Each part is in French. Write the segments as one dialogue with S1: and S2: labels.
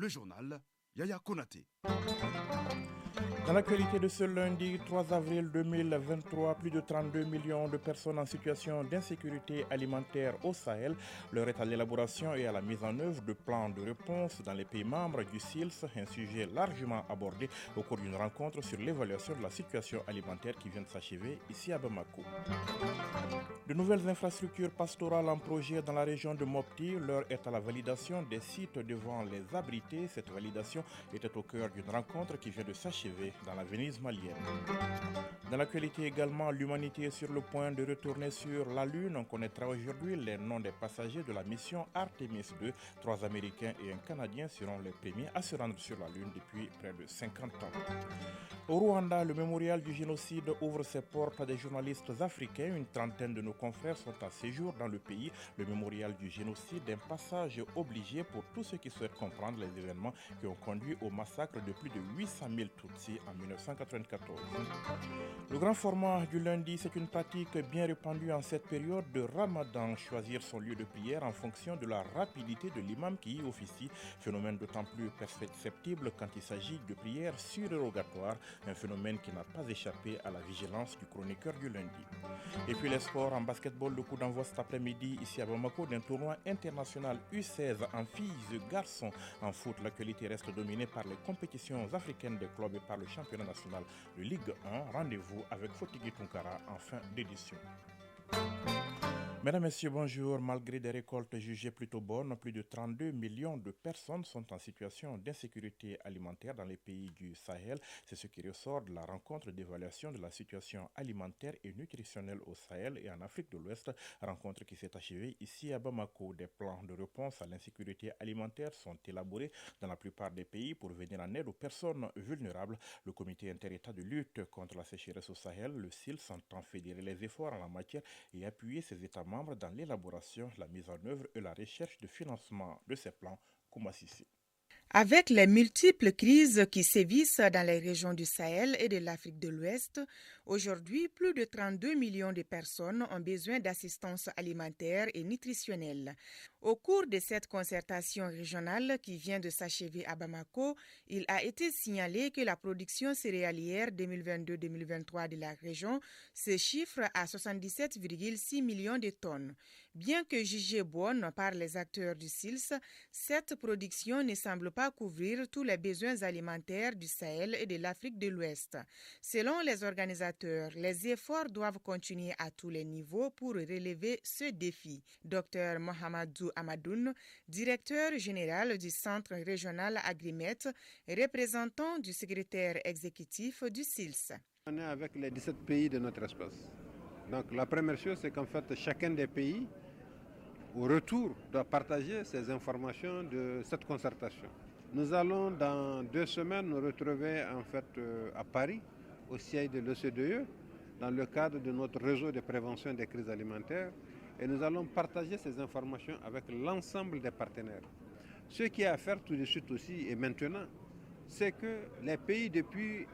S1: Le journal, Yaya Konaté.
S2: Dans l'actualité de ce lundi 3 avril 2023, plus de 32 millions de personnes en situation d'insécurité alimentaire au Sahel. L'heure est à l'élaboration et à la mise en œuvre de plans de réponse dans les pays membres du SILS, un sujet largement abordé au cours d'une rencontre sur l'évaluation de la situation alimentaire qui vient de s'achever ici à Bamako. De nouvelles infrastructures pastorales en projet dans la région de Mopti. L'heure est à la validation des sites devant les abrités. Cette validation était au cœur d'une rencontre qui vient de s'achever dans la Venise malienne. Dans l'actualité également, l'humanité est sur le point de retourner sur la Lune. On connaîtra aujourd'hui les noms des passagers de la mission Artemis 2. 3 Américains et un Canadien seront les premiers à se rendre sur la Lune depuis près de 50 ans. Au Rwanda, le mémorial du génocide ouvre ses portes à des journalistes africains. Une trentaine de nos confrères sont à séjour dans le pays. Le mémorial du génocide, un passage obligé pour tous ceux qui souhaitent comprendre les événements qui ont conduit au massacre de plus de 800 000 Tutsis en 1994. Le grand format du lundi, c'est une pratique bien répandue en cette période de Ramadan. Choisir son lieu de prière en fonction de la rapidité de l'imam qui y officie. Phénomène d'autant plus perceptible quand il s'agit de prières surérogatoires. Un phénomène qui n'a pas échappé à la vigilance du chroniqueur du lundi. Et puis les sports en basketball, le coup d'envoi cet après-midi ici à Bamako d'un tournoi international U16 en filles et garçons. En foot, l'actualité reste dominée par les compétitions africaines des clubs et par le championnat national de Ligue 1. Rendez-vous avec Fotigui Tunkara en fin d'édition. Mesdames, Messieurs, bonjour. Malgré des récoltes jugées plutôt bonnes, plus de 32 millions de personnes sont en situation d'insécurité alimentaire dans les pays du Sahel. C'est ce qui ressort de la rencontre d'évaluation de la situation alimentaire et nutritionnelle au Sahel et en Afrique de l'Ouest, rencontre qui s'est achevée ici à Bamako. Des plans de réponse à l'insécurité alimentaire sont élaborés dans la plupart des pays pour venir en aide aux personnes vulnérables. Le comité interétat de lutte contre la sécheresse au Sahel, le SIL, s'entend fédérer les efforts en la matière et appuyer ses États membres dans l'élaboration, la mise en œuvre et la recherche de financement de ces plans, comme Assisi.
S3: Avec les multiples crises qui sévissent dans les régions du Sahel et de l'Afrique de l'Ouest, aujourd'hui, plus de 32 millions de personnes ont besoin d'assistance alimentaire et nutritionnelle. Au cours de cette concertation régionale qui vient de s'achever à Bamako, il a été signalé que la production céréalière 2022-2023 de la région se chiffre à 77,6 millions de tonnes. Bien que jugée bonne par les acteurs du SILS, cette production ne semble pas couvrir tous les besoins alimentaires du Sahel et de l'Afrique de l'Ouest. Selon les organisateurs, les efforts doivent continuer à tous les niveaux pour relever ce défi. Dr Mohamedou Amadoun, directeur général du Centre régional Agrimet, représentant du secrétaire exécutif du SILS.
S4: On est avec les 17 pays de notre espace. Donc la première chose, c'est qu'en fait, chacun des pays, au retour, doit partager ces informations de cette concertation. Nous allons dans 2 semaines nous retrouver en fait à Paris, au siège de l'OCDE, dans le cadre de notre réseau de prévention des crises alimentaires, et nous allons partager ces informations avec l'ensemble des partenaires. Ce qui est à faire tout de suite aussi et maintenant, c'est que les pays depuis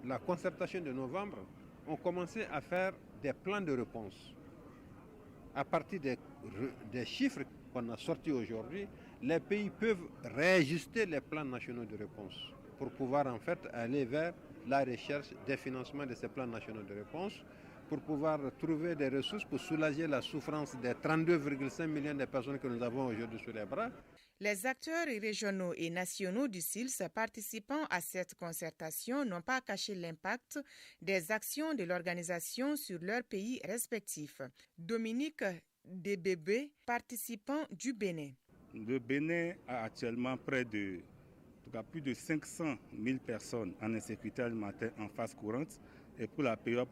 S4: la concertation de novembre ont commencé à faire des plans de réponse. À partir des chiffres qu'on a sortis aujourd'hui, les pays peuvent réajuster les plans nationaux de réponse pour pouvoir en fait aller vers la recherche des financements de ces plans nationaux de réponse, pour pouvoir trouver des ressources pour soulager la souffrance des 32,5 millions de personnes que nous avons aujourd'hui sur les bras.
S3: Les acteurs régionaux et nationaux du SILS participant à cette concertation n'ont pas caché l'impact des actions de l'organisation sur leurs pays respectifs. Dominique Debébé, participant du Bénin.
S5: Le Bénin a actuellement plus de 500 000 personnes en insécurité alimentaire en phase courante et pour la période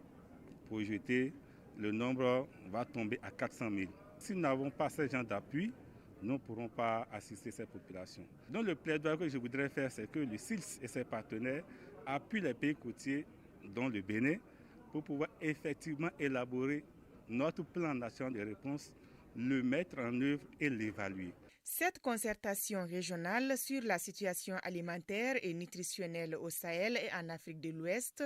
S5: projetée, le nombre va tomber à 400 000. Si nous n'avons pas ce genre d'appui, nous ne pourrons pas assister ces populations. Donc le plaidoyer que je voudrais faire, c'est que le SILS et ses partenaires appuient les pays côtiers, dont le Bénin, pour pouvoir effectivement élaborer notre plan national de réponse, le mettre en œuvre et l'évaluer.
S3: Cette concertation régionale sur la situation alimentaire et nutritionnelle au Sahel et en Afrique de l'Ouest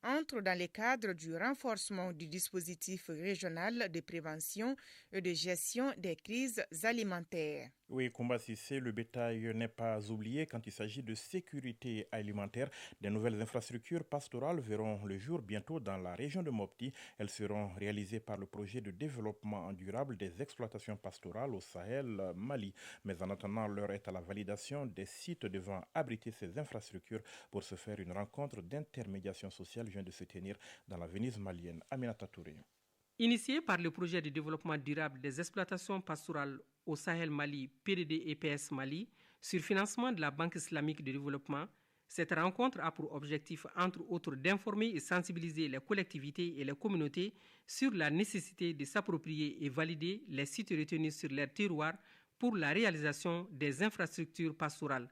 S3: entre dans le cadre du renforcement du dispositif régional de prévention et de gestion des crises alimentaires.
S2: Oui, Koumba Sissé, le bétail n'est pas oublié quand il s'agit de sécurité alimentaire. Des nouvelles infrastructures pastorales verront le jour bientôt dans la région de Mopti. Elles seront réalisées par le projet de développement durable des exploitations pastorales au Sahel, Mali. Mais en attendant, l'heure est à la validation des sites devant abriter ces infrastructures. Pour ce faire, une rencontre d'intermédiation sociale vient de se tenir dans la Venise malienne. Aminata Touré.
S6: Initié par le projet de développement durable des exploitations pastorales au Sahel Mali, PDD et PS Mali, sur financement de la Banque islamique de développement, cette rencontre a pour objectif, entre autres, d'informer et sensibiliser les collectivités et les communautés sur la nécessité de s'approprier et valider les sites retenus sur leur terroir pour la réalisation des infrastructures pastorales.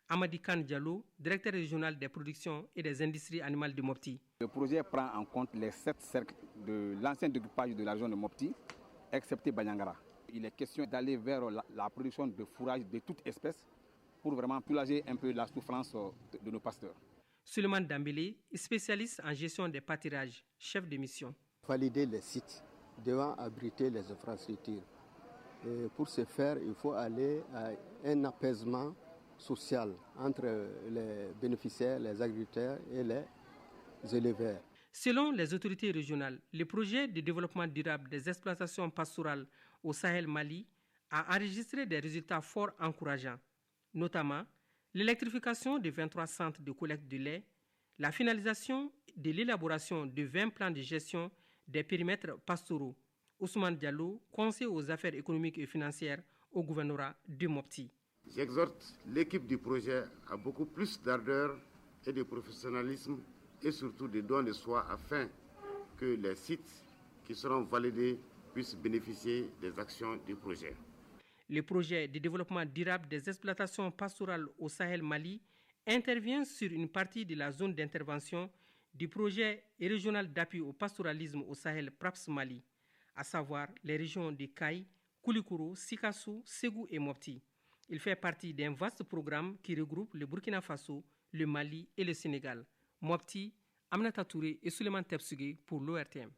S6: Amadi Khan Diallo, directeur régional des productions et des industries animales de Mopti.
S7: Le projet prend en compte les 7 cercles de l'ancien découpage de la région de Mopti, excepté Banyangara. Il est question d'aller vers la production de fourrage de toute espèce pour vraiment soulager un peu la souffrance de nos pasteurs.
S6: Suleiman Dambélé, spécialiste en gestion des pâturages, chef de mission.
S8: Valider les sites devant abriter les infrastructures. Et pour ce faire, il faut aller à un apaisement social entre les bénéficiaires, les agriculteurs et les éleveurs.
S6: Selon les autorités régionales, le projet de développement durable des exploitations pastorales au Sahel Mali a enregistré des résultats forts encourageants, notamment l'électrification de 23 centres de collecte de lait, la finalisation de l'élaboration de 20 plans de gestion des périmètres pastoraux. Ousmane Diallo, conseiller aux affaires économiques et financières au gouvernorat de Mopti.
S9: J'exhorte l'équipe du projet à beaucoup plus d'ardeur et de professionnalisme et surtout de don de soi afin que les sites qui seront validés puissent bénéficier des actions du projet.
S6: Le projet de développement durable des exploitations pastorales au Sahel Mali intervient sur une partie de la zone d'intervention du projet régional d'appui au pastoralisme au Sahel PRAPS Mali, à savoir les régions de Kaï, Koulikoro, Sikassou, Ségou et Mopti. Il fait partie d'un vaste programme qui regroupe le Burkina Faso, le Mali et le Sénégal. Mopti, Aminata Touré et Suleiman Tepsugue pour l'ORTM.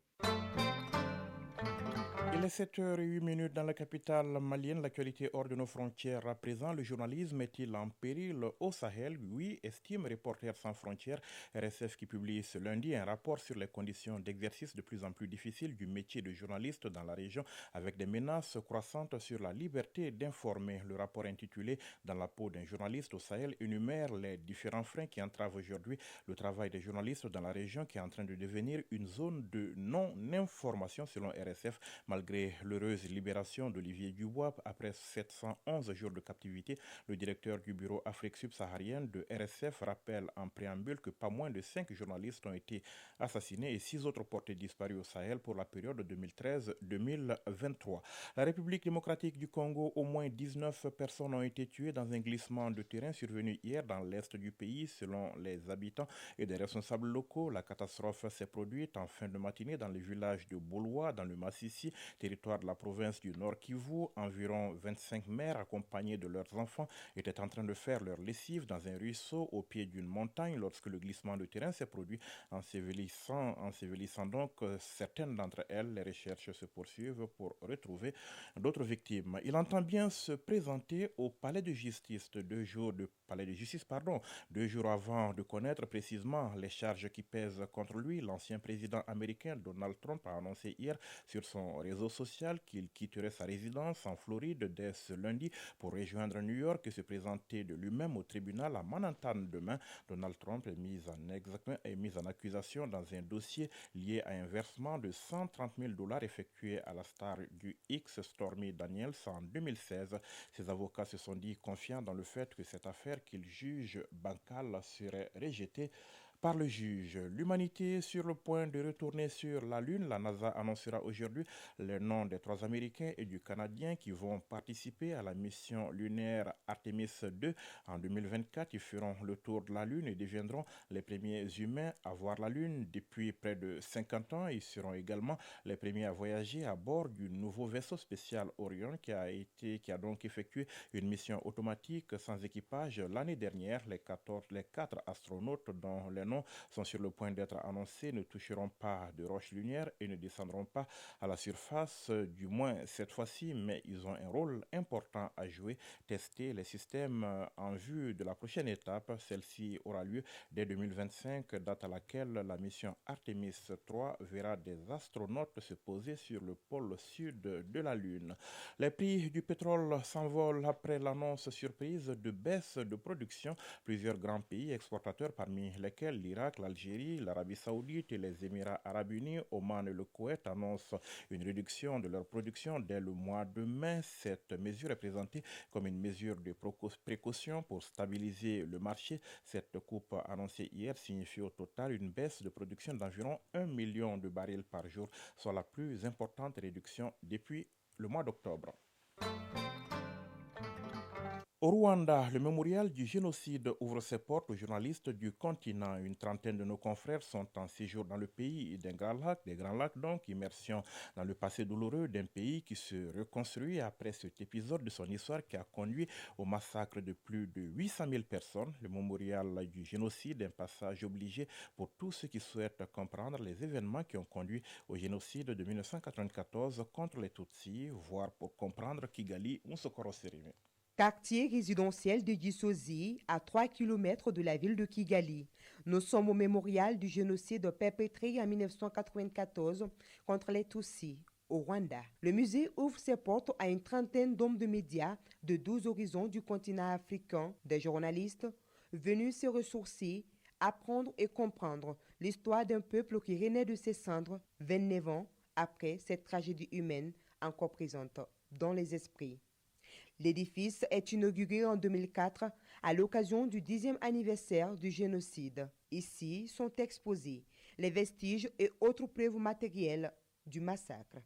S2: Il est 7h08 dans la capitale malienne. L'actualité hors de nos frontières. À présent, le journalisme est-il en péril au Sahel? Oui, estime Reporters sans frontières, RSF, qui publie ce lundi un rapport sur les conditions d'exercice de plus en plus difficiles du métier de journaliste dans la région, avec des menaces croissantes sur la liberté d'informer. Le rapport intitulé « Dans la peau d'un journaliste au Sahel » énumère les différents freins qui entravent aujourd'hui le travail des journalistes dans la région, qui est en train de devenir une zone de non-information selon RSF, malgré l'heureuse libération d'Olivier Dubois après 711 jours de captivité. Le directeur du bureau Afrique subsaharienne de RSF rappelle en préambule que pas moins de 5 journalistes ont été assassinés et 6 autres portés disparus au Sahel pour la période 2013-2023. La République démocratique du Congo, au moins 19 personnes ont été tuées dans un glissement de terrain survenu hier dans l'est du pays. Selon les habitants et des responsables locaux, la catastrophe s'est produite en fin de matinée dans le village de Bouloua, dans le Massissi, territoire de la province du Nord Kivu. Environ 25 mères accompagnés de leurs enfants étaient en train de faire leur lessive dans un ruisseau au pied d'une montagne lorsque le glissement de terrain s'est produit, ensevelissant donc certaines d'entre elles. Les recherches se poursuivent pour retrouver d'autres victimes. Il entend bien se présenter au palais de justice 2 jours avant de connaître précisément les charges qui pèsent contre lui. L'ancien président américain Donald Trump a annoncé hier sur son réseau social qu'il quitterait sa résidence en Floride dès ce lundi pour rejoindre New York et se présenter de lui-même au tribunal à Manhattan demain. Donald Trump est mis en accusation dans un dossier lié à un versement de $130,000 effectué à la star du X Stormy Daniels en 2016. Ses avocats se sont dit confiants dans le fait que cette affaire qu'ils jugent bancale serait rejetée par le juge. L'humanité sur le point de retourner sur la Lune. La NASA annoncera aujourd'hui les noms des 3 Américains et du Canadien qui vont participer à la mission lunaire Artemis 2 en 2024. Ils feront le tour de la Lune et deviendront les premiers humains à voir la Lune depuis près de 50 ans. Ils seront également les premiers à voyager à bord du nouveau vaisseau spécial Orion qui a donc effectué une mission automatique sans équipage l'année dernière. Les 4 astronautes dont les noms canons sont sur le point d'être annoncés ne toucheront pas de roches lunaires et ne descendront pas à la surface, du moins cette fois-ci, mais ils ont un rôle important à jouer, tester les systèmes en vue de la prochaine étape. Celle-ci aura lieu dès 2025, date à laquelle la mission Artemis 3 verra des astronautes se poser sur le pôle sud de la Lune. Les prix du pétrole s'envolent après l'annonce surprise de baisse de production. Plusieurs grands pays exportateurs, parmi lesquels l'Irak, l'Algérie, l'Arabie Saoudite et les Émirats Arabes Unis, Oman et le Koweït, annoncent une réduction de leur production dès le mois de mai. Cette mesure est présentée comme une mesure de précaution pour stabiliser le marché. Cette coupe annoncée hier signifie au total une baisse de production d'environ 1 million de barils par jour, soit la plus importante réduction depuis le mois d'octobre. Au Rwanda, le mémorial du génocide ouvre ses portes aux journalistes du continent. Une trentaine de nos confrères sont en séjour dans le pays des Grands Lacs donc, immersion dans le passé douloureux d'un pays qui se reconstruit après cet épisode de son histoire qui a conduit au massacre de plus de 800 000 personnes. Le mémorial du génocide, un passage obligé pour tous ceux qui souhaitent comprendre les événements qui ont conduit au génocide de 1994 contre les Tutsis, voire pour comprendre Kigali Musokorosirime.
S10: Quartier résidentiel de Gisozi, à 3 km de la ville de Kigali. Nous sommes au mémorial du génocide perpétré en 1994 contre les Tutsis, au Rwanda. Le musée ouvre ses portes à une trentaine d'hommes de médias de 12 horizons du continent africain, des journalistes venus se ressourcer, apprendre et comprendre l'histoire d'un peuple qui renaît de ses cendres 29 ans après cette tragédie humaine encore présente dans les esprits. L'édifice est inauguré en 2004 à l'occasion du 10e anniversaire du génocide. Ici sont exposés les vestiges et autres preuves matérielles du massacre.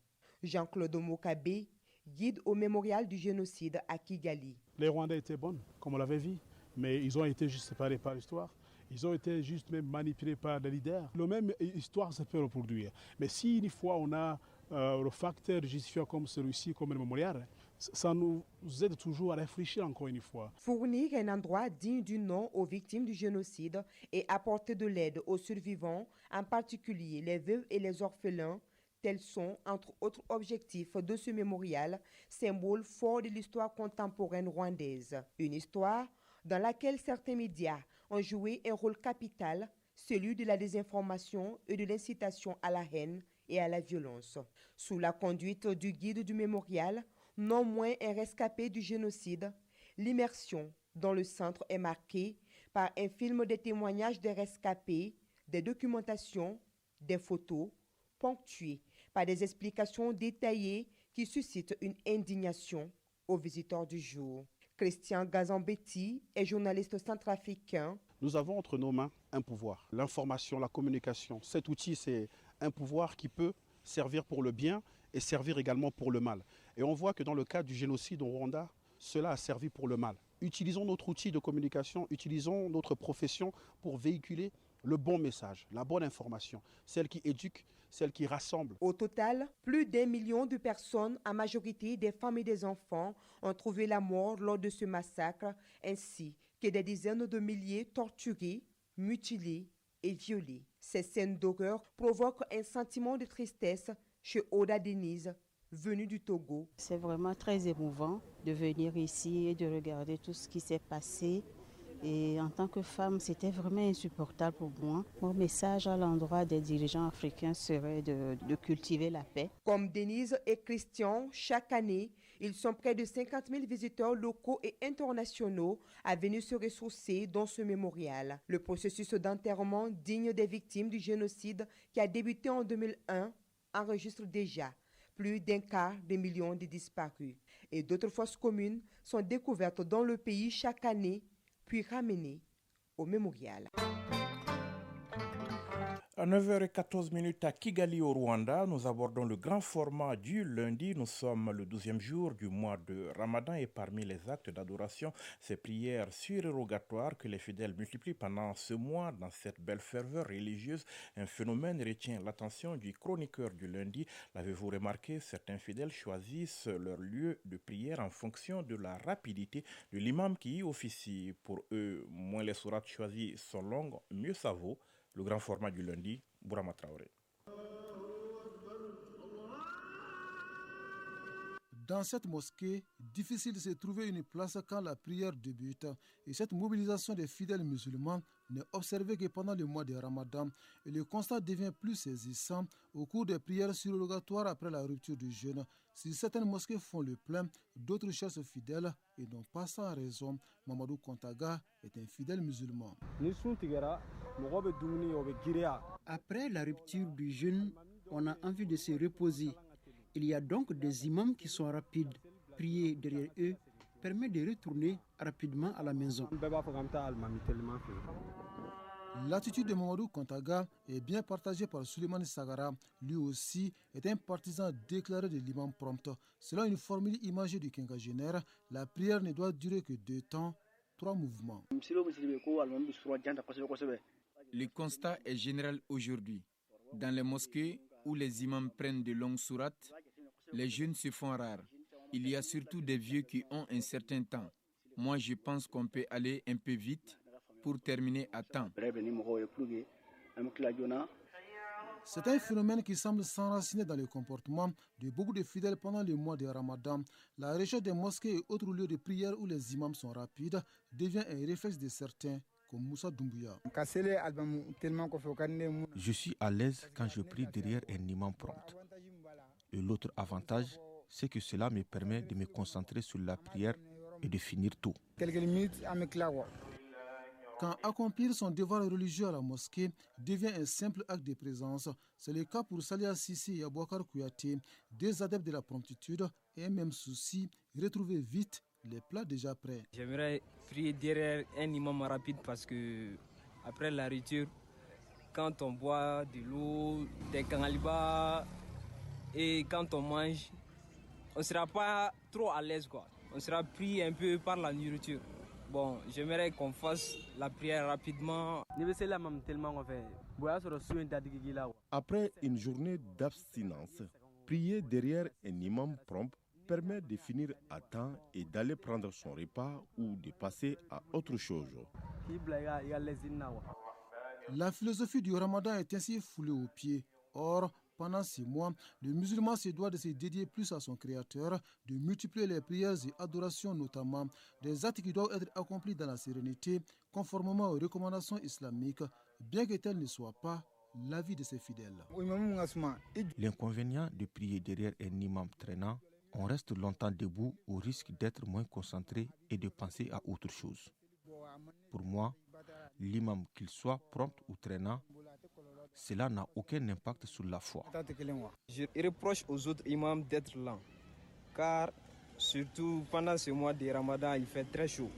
S10: Jean-Claude Mokabe, guide au mémorial du génocide à Kigali.
S11: Les Rwandais étaient bons, comme on l'avait vu, mais ils ont été juste séparés par l'histoire. Ils ont été juste même manipulés par les leaders. La même histoire se peut reproduire. Mais si une fois on a le facteur justifiant comme celui-ci, comme le mémorial, ça nous aide toujours à réfléchir encore une fois.
S10: Fournir un endroit digne du nom aux victimes du génocide et apporter de l'aide aux survivants, en particulier les veuves et les orphelins, tels sont, entre autres objectifs de ce mémorial, symbole fort de l'histoire contemporaine rwandaise. Une histoire dans laquelle certains médias ont joué un rôle capital, celui de la désinformation et de l'incitation à la haine et à la violence. Sous la conduite du guide du mémorial, non moins un rescapé du génocide, l'immersion dans le centre est marquée par un film de témoignages des rescapés, des documentations, des photos, ponctuées par des explications détaillées qui suscitent une indignation aux visiteurs du jour. Christian Gazambetti est journaliste centrafricain.
S12: Nous avons entre nos mains un pouvoir, l'information, la communication. Cet outil, c'est un pouvoir qui peut servir pour le bien et servir également pour le mal. Et on voit que dans le cas du génocide au Rwanda, cela a servi pour le mal. Utilisons notre outil de communication, utilisons notre profession pour véhiculer le bon message, la bonne information, celle qui éduque, celle qui rassemble.
S10: Au total, plus d'1 million de personnes, en majorité des femmes et des enfants, ont trouvé la mort lors de ce massacre, ainsi que des dizaines de milliers torturés, mutilés et violés. Ces scènes d'horreur provoquent un sentiment de tristesse chez Oda Denise, venue du Togo.
S13: C'est vraiment très émouvant de venir ici et de regarder tout ce qui s'est passé. Et en tant que femme, c'était vraiment insupportable pour moi. Mon message à l'endroit des dirigeants africains serait de cultiver la paix.
S10: Comme Denise et Christian, chaque année, ils sont près de 50 000 visiteurs locaux et internationaux à venir se ressourcer dans ce mémorial. Le processus d'enterrement digne des victimes du génocide qui a débuté en 2001 enregistre déjà plus d'un quart des millions de disparus. Et d'autres fosses communes sont découvertes dans le pays chaque année, puis ramenées au mémorial.
S2: À 9h14 à Kigali au Rwanda, nous abordons le grand format du lundi. Nous sommes le 12e jour du mois de Ramadan et parmi les actes d'adoration, ces prières surérogatoires que les fidèles multiplient pendant ce mois dans cette belle ferveur religieuse. Un phénomène retient l'attention du chroniqueur du lundi. L'avez-vous remarqué, certains fidèles choisissent leur lieu de prière en fonction de la rapidité de l'imam qui y officie. Pour eux, moins les sourates choisies sont longues, mieux ça vaut. Le grand format du lundi, Bourama Traoré.
S14: Dans cette mosquée, difficile de se trouver une place quand la prière débute. Et cette mobilisation des fidèles musulmans n'est observée que pendant le mois de Ramadan. Et le constat devient plus saisissant au cours des prières surrogatoires après la rupture du jeûne. Si certaines mosquées font le plein, d'autres cherchent fidèles et n'ont pas sans raison. Mamadou Kontaga est un fidèle musulman.
S15: Après la rupture du jeûne, on a envie de se reposer. Il y a donc des imams qui sont rapides. Prier derrière eux permet de retourner rapidement à la maison.
S14: L'attitude de Mamadou Kontaga est bien partagée par Souleymane Sagara. Lui aussi est un partisan déclaré de l'imam prompt. Selon une formule imagée du quinquagénaire, la prière ne doit durer que 2 temps, 3 mouvements.
S16: Le constat est général aujourd'hui. Dans les mosquées où les imams prennent de longues sourates, les jeunes se font rares. Il y a surtout des vieux qui ont un certain temps. Moi, je pense qu'on peut aller un peu vite pour terminer à temps.
S14: C'est un phénomène qui semble s'enraciner dans le comportement de beaucoup de fidèles pendant le mois de Ramadan. La recherche des mosquées et autres lieux de prière où les imams sont rapides devient un réflexe de certains, comme Moussa Doumbouya.
S17: Je suis à l'aise quand je prie derrière un imam prompt. Et l'autre avantage, c'est que cela me permet de me concentrer sur la prière et de finir tôt.
S14: Quand accomplir son devoir religieux à la mosquée devient un simple acte de présence, c'est le cas pour Salia Sissi et Abouakar Kouyaté, deux adeptes de la promptitude et un même souci, retrouver vite les plats déjà prêts.
S18: J'aimerais prier derrière un imam rapide parce que après la rupture, quand on boit de l'eau, des kangalibas et quand on mange, on ne sera pas trop à l'aise, quoi. On sera pris un peu par la nourriture. Bon, j'aimerais qu'on fasse la prière rapidement.
S19: Après une journée d'abstinence, prier derrière un imam prompt permet de finir à temps et d'aller prendre son repas ou de passer à autre chose.
S14: La philosophie du Ramadan est ainsi foulée aux pieds. Or, pendant 6 mois, le musulman se doit de se dédier plus à son Créateur, de multiplier les prières et adorations notamment, des actes qui doivent être accomplis dans la sérénité, conformément aux recommandations islamiques, bien que tel ne soit pas l'avis de ses fidèles.
S17: L'inconvénient de prier derrière un imam traînant, on reste longtemps debout au risque d'être moins concentré et de penser à autre chose. Pour moi, l'imam, qu'il soit prompt ou traînant, cela n'a aucun impact sur la foi.
S18: Je reproche aux autres imams d'être lents, car surtout pendant ce mois de Ramadan, il fait très chaud.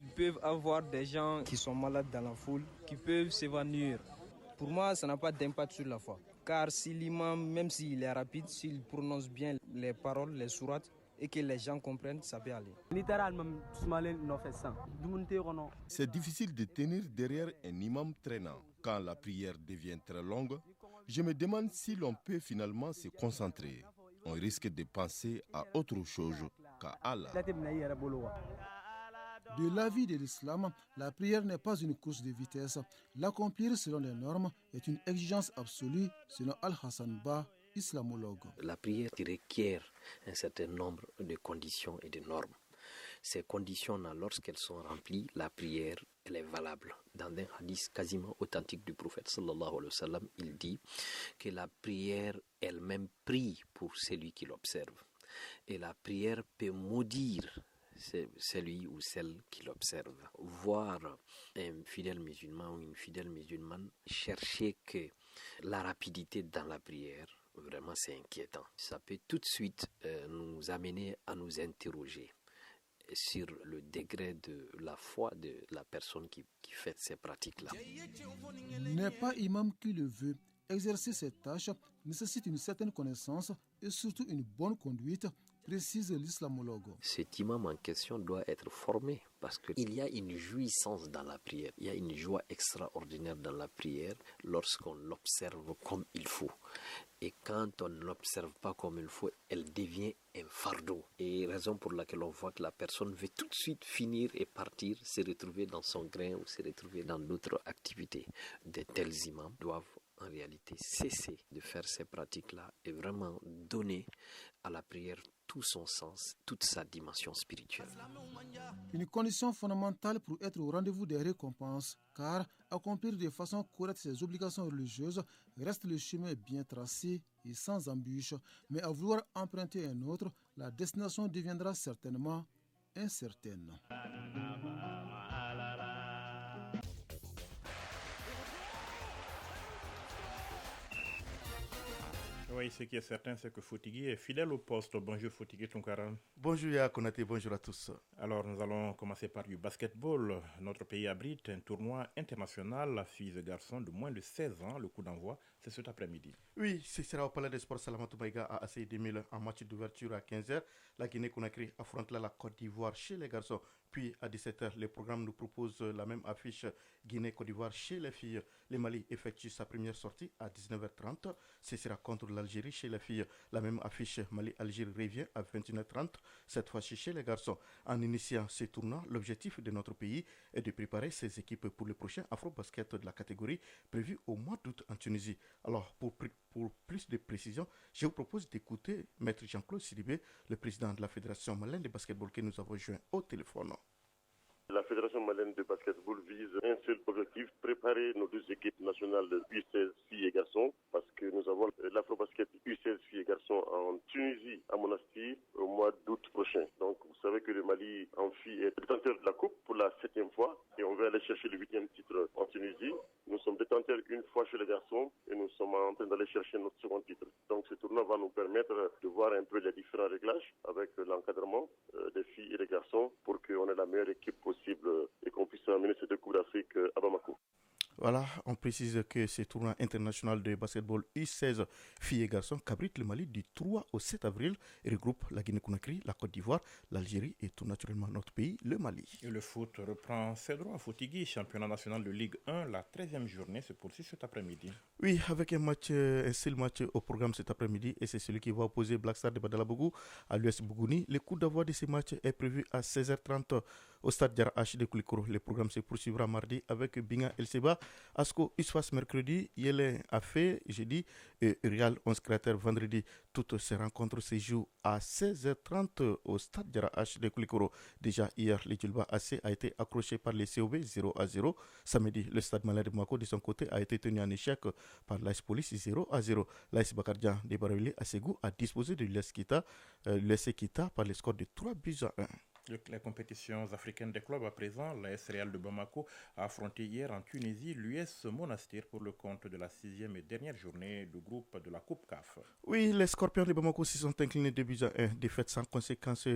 S18: Ils peuvent avoir des gens qui sont malades dans la foule, qui peuvent s'évanouir. Pour moi, ça n'a pas d'impact sur la foi, car si l'imam, même s'il est rapide, s'il prononce bien les paroles, les sourates, et que les gens comprennent, ça peut aller.
S19: C'est difficile de tenir derrière un imam traînant. Quand la prière devient très longue, je me demande si l'on peut finalement se concentrer. On risque de penser à autre chose qu'à Allah.
S14: De l'avis de l'islam, la prière n'est pas une course de vitesse. L'accomplir selon les normes est une exigence absolue, selon Al-Hassan Ba, islamologue.
S20: La prière requiert un certain nombre de conditions et de normes. Ces conditions-là, lorsqu'elles sont remplies, la prière, elle est valable. Dans un hadith quasiment authentique du prophète sallallahu alayhi wa sallam, il dit que la prière elle-même prie pour celui qui l'observe. Et la prière peut maudire celui ou celle qui l'observe. Voir un fidèle musulman ou une fidèle musulmane chercher que la rapidité dans la prière, vraiment c'est inquiétant. Ça peut tout de suite nous amener à nous interroger sur le degré de la foi de la personne qui fait ces pratiques-là.
S14: N'est pas imam qui le veut. Exercer cette tâche nécessite une certaine connaissance et surtout une bonne conduite, précise l'islamologue.
S20: Cet imam en question doit être formé parce qu'il y a une jouissance dans la prière. Il y a une joie extraordinaire dans la prière lorsqu'on l'observe comme il faut. Et quand on ne l'observe pas comme il faut, elle devient un fardeau. Et raison pour laquelle on voit que la personne veut tout de suite finir et partir, se retrouver dans son grain ou se retrouver dans d'autres activités. De tels imams doivent en réalité cesser de faire ces pratiques-là et vraiment donner à la prière tout son sens, toute sa dimension spirituelle.
S14: Une condition fondamentale pour être au rendez-vous des récompenses, car accomplir de façon correcte ses obligations religieuses reste le chemin bien tracé et sans embûche. Mais à vouloir emprunter un autre, la destination deviendra certainement incertaine.
S2: Oui, ce qui est certain, c'est que Foutigui est fidèle au poste. Bonjour Foutigui Tunkara.
S21: Bonjour Yaya Konaté, bonjour à tous.
S2: Alors, nous allons commencer par du basketball. Notre pays abrite un tournoi international filles et garçons de moins de 16 ans. Le coup d'envoi, c'est cet après-midi.
S21: Oui, ce sera au Palais des Sports Salamatou Maïga à ACI 2000 en match d'ouverture à 15h. La Guinée-Conakry affrontera la Côte d'Ivoire chez les garçons. Puis à 17h, le programme nous propose la même affiche Guinée-Côte d'Ivoire chez les filles. Le Mali effectue sa première sortie à 19h30. Ce sera contre l'Algérie chez les filles. La même affiche Mali-Algérie revient à 21h30, cette fois-ci chez les garçons. En initiant ce tournoi, l'objectif de notre pays est de préparer ses équipes pour le prochain Afro-Basket de la catégorie prévu au mois d'août en Tunisie. Alors, pour plus de précisions, je vous propose d'écouter Maître Jean-Claude Sidibé, le président de la Fédération malienne de basketball que nous avons joint au téléphone.
S22: La Fédération malienne de basketball vise un seul objectif, préparer nos deux équipes nationales de U16 filles et garçons, parce que nous avons l'Afro-Basket U16 filles et garçons en Tunisie, à Monastir, au mois d'août prochain. Donc vous savez que le Mali en filles est détenteur de la Coupe pour la 7e fois, et on va aller chercher le 8e titre en Tunisie. Nous sommes détenteurs une fois chez les garçons, et nous sommes en train d'aller chercher notre second titre. Donc ce tournoi va nous permettre de voir un peu les différents réglages avec l'encadrement des filles et des garçons, pour qu'on ait la meilleure équipe possible et qu'on puisse amener ces deux Coupes d'Afrique à Bamako.
S21: Voilà, on précise que ce tournoi international de basketball U16 filles et garçons qu'abrite le Mali du 3 au 7 avril et regroupe la Guinée-Conakry, la Côte d'Ivoire, l'Algérie et tout naturellement notre pays, le Mali.
S2: Et le foot reprend ses droits. Foutigui, championnat national de Ligue 1, la 13e journée se poursuit cet après-midi.
S21: Oui, avec un seul match au programme cet après-midi et c'est celui qui va opposer Black Star de Badalabougou à l'US Bougouni. Le coup d'envoi de ce match est prévu à 16h30 au stade Diarra H de Koulikoro. Le programme se poursuivra mardi avec Binga El Seba, Asko Isfas mercredi, Yele Afé jeudi et Real 11 Cratère vendredi. Toutes ces rencontres se jouent à 16h30 au stade Diarra H de Koulikoro. Déjà hier, le Djulba AC a été accroché par les COB 0-0. Samedi, le stade Malade de Mouako de son côté a été tenu en échec par l'AS Police 0-0. L'AS Bakardian de Baravili à Ségou a disposé de l'AS Kita par le score de 3-1.
S2: Les compétitions africaines des clubs à présent, l'AS Real de Bamako a affronté hier en Tunisie l'US Monastir pour le compte de la 6e et dernière journée du groupe de la Coupe CAF.
S21: Oui, les Scorpions de Bamako se sont inclinés 2-1, défaite sans conséquence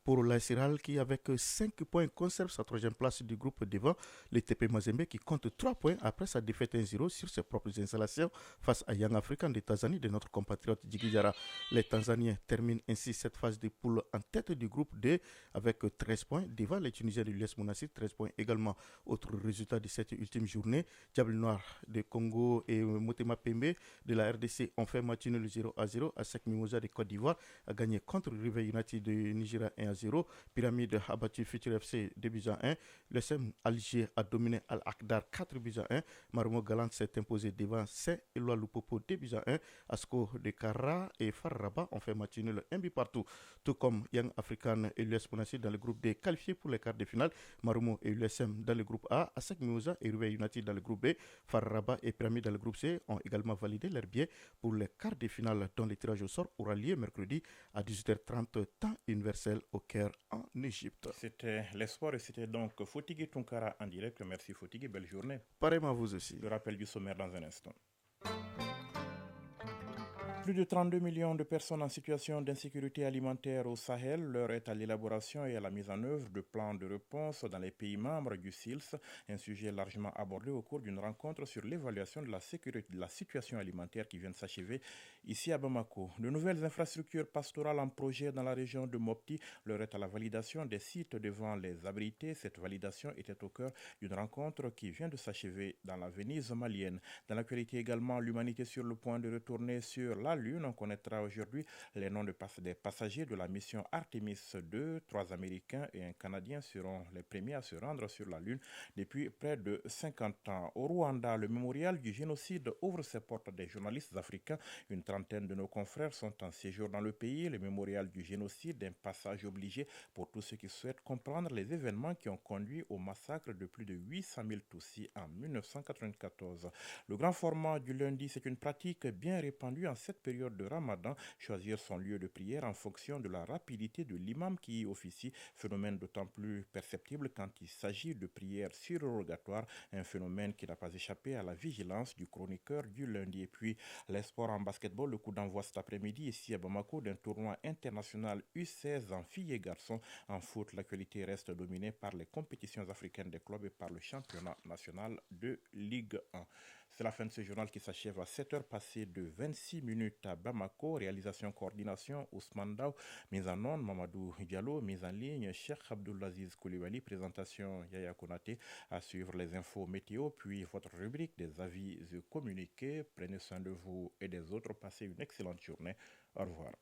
S21: pour l'AS Real qui avec 5 points conserve sa 3e place du groupe devant le TP Mazembe qui compte 3 points après sa défaite 1-0 sur ses propres installations face à Young African de Tanzanie de notre compatriote Djigui Diarra. Les Tanzaniens terminent ainsi cette phase de poule en tête du groupe D avec 13 points devant les Tunisiens de l'US Monastir, 13 points également. Autre résultat de cette ultime journée, Diable Noir de Congo et Motema Pembe de la RDC ont fait match nul 0-0. ASEC Mimosa de Côte d'Ivoire a gagné contre River United de Nigeria 1-0. Pyramide a battu Futur FC 2-1. Le SM Alger a dominé Al-Akdar 4-1. Marumo Galant s'est imposé devant Saint-Éloi Lupopo 2-1. Asko de Kara et Farraba ont fait match nul 1 but partout. Tout comme Young African et l'US Monastir dans le groupe D qualifiés pour les quarts de finale. Marumo et l'USM dans le groupe A, ASEC Mimosa et River United dans le groupe B, Farraba et Pyramide dans le groupe C ont également validé leur billet pour les quarts de finale dont le tirage au sort aura lieu mercredi à 18h30 temps universel au Caire en Égypte.
S2: C'était l'espoir et c'était donc Foutigui Tunkara en direct. Merci Foutigui, belle journée.
S21: Pareillement à vous aussi.
S2: Le rappel du sommaire dans un instant. Plus de 32 millions de personnes en situation d'insécurité alimentaire au Sahel. L'heure est à l'élaboration et à la mise en œuvre de plans de réponse dans les pays membres du SILS, un sujet largement abordé au cours d'une rencontre sur l'évaluation de la situation alimentaire qui vient de s'achever ici à Bamako. De nouvelles infrastructures pastorales en projet dans la région de Mopti. L'heure est à la validation des sites devant les abrités. Cette validation était au cœur d'une rencontre qui vient de s'achever dans la Venise malienne. Dans l'actualité également, l'humanité sur le point de retourner sur la Lune. On connaîtra aujourd'hui les noms des passagers de la mission Artemis 2. 3 Américains et un Canadien seront les premiers à se rendre sur la Lune depuis près de 50 ans. Au Rwanda, le mémorial du génocide ouvre ses portes à des journalistes africains. Une trentaine de nos confrères sont en séjour dans le pays. Le mémorial du génocide, un passage obligé pour tous ceux qui souhaitent comprendre les événements qui ont conduit au massacre de plus de 800 000 Tutsis en 1994. Le grand format du lundi, c'est une pratique bien répandue en cette période de Ramadan, choisir son lieu de prière en fonction de la rapidité de l'imam qui y officie, phénomène d'autant plus perceptible quand il s'agit de prières surrogatoires, un phénomène qui n'a pas échappé à la vigilance du chroniqueur du lundi. Et puis les sports en basketball, le coup d'envoi cet après-midi ici à Bamako d'un tournoi international U16 en filles et garçons. En foot, l'actualité reste dominée par les compétitions africaines des clubs et par le championnat national de Ligue 1. C'est la fin de ce journal qui s'achève à 7h passées de 26 minutes à Bamako. Réalisation, coordination, Ousmane Daou. Mise en onde, Mamadou Diallo. Mise en ligne, Cheikh Abdoulaziz Koulibaly. Présentation, Yaya Konaté. À suivre les infos météo, puis votre rubrique des avis et communiqués. Prenez soin de vous et des autres. Passez une excellente journée. Au revoir.